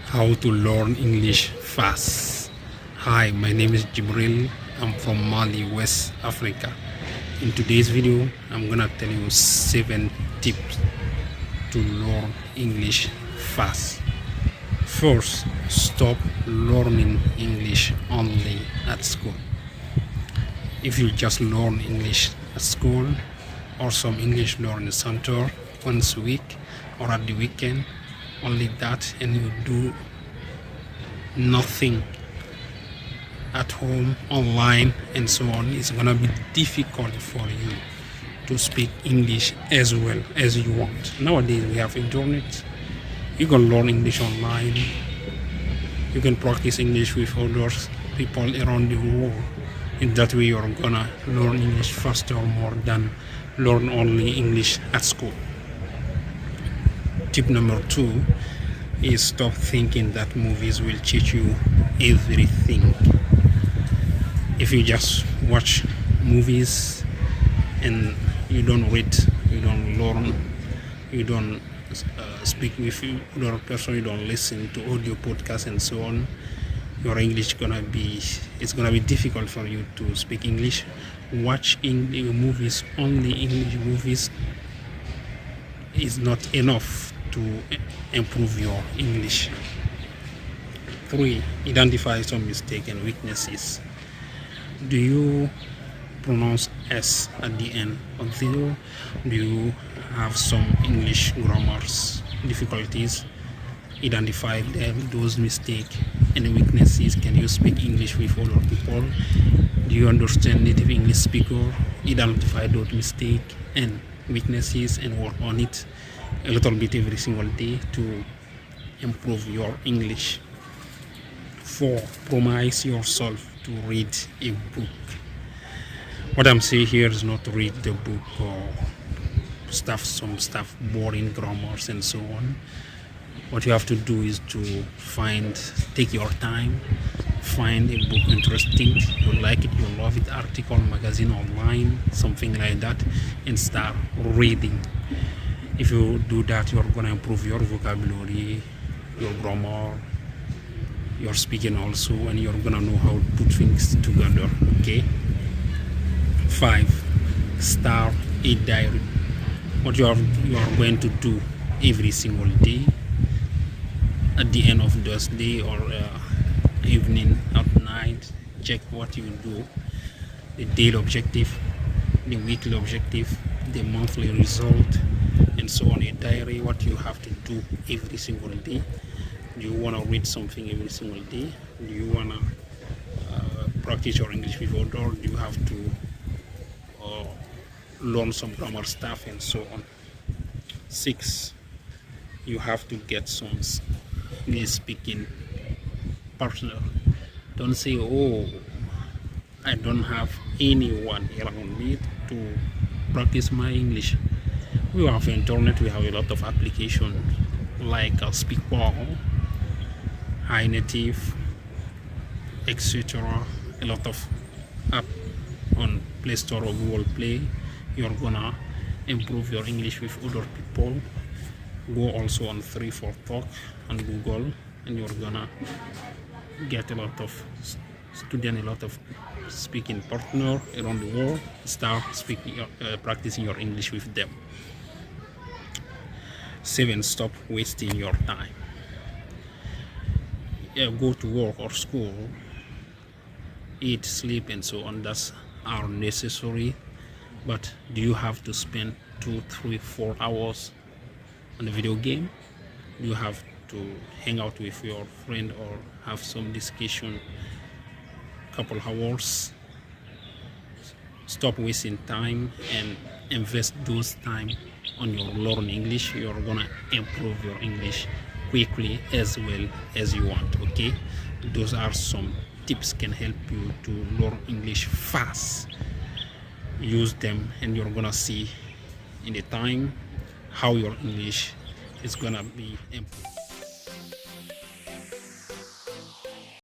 How to learn English fast. Hi, my name is Jibril. I'm from Mali, West Africa. In today's video, I'm gonna tell you 7 tips to learn English fast. First, stop learning English only at school. If you just learn English at school or some English learning center once a week or at the weekend, only that, and you do nothing at home, online, and so on, it's gonna be difficult for you to speak English as well as you want. Nowadays we have internet. You can learn English online. You can practice English with other people around the world. In that way you're gonna learn English faster more than learn only English at school. Tip number 2 is stop thinking that movies will teach you everything. If you just watch movies and you don't read, you don't learn, you don't speak with other person, you don't listen to audio podcasts and so on, your English it's gonna be difficult for you to speak English. Watching movies, only English movies, is not enough to improve your English. 3. Identify some mistakes and weaknesses. Do you pronounce S at the end of zero? Do you have some English grammars difficulties? Identify those mistakes and weaknesses. Can you speak English with other people? Do you understand native English speaker? Identify those mistakes and weaknesses and work on it a little bit every single day to improve your English. 4. Promise yourself to read a book. What I'm saying here is not to read the book or some stuff, boring grammars and so on. What you have to do is to take your time, find a book interesting, you like it, you love it, article, magazine, online, something like that, and start reading. If you do that, you're gonna improve your vocabulary, your grammar, your speaking also, and you're gonna know how to put things together. Okay. 5. Start a diary. What you are going to do every single day. At the end of this day or evening, at night, check what you do. The daily objective, the weekly objective, the monthly result, and so on. A diary, what you have to do every single day. Do you want to read something every single day? Do you want to practice your English with other? Do you have to learn some grammar stuff and so on? 6. You have to get some English speaking partner. Don't say, oh, I don't have anyone around me to practice my English. We have internet, we have a lot of applications like Speakball, iNative, etc. A lot of app on Play Store or Google Play. You're gonna improve your English with other people. Go also on 3for Talk on Google, and you're gonna get a lot of students, a lot of speaking partner around the world. Start practicing your English with them. 7. Stop wasting your time. Go to work or school, eat, sleep, and so on. That's are necessary, but do you have to spend 2, 3, 4 hours on a video game? Do you have to hang out with your friend or have some discussion couple hours? Stop wasting time and invest those time on your learning English. You're gonna improve your English quickly as well as you want. Okay, those are some tips can help you to learn English fast. Use them and you're gonna see in the time how your English is gonna be improved.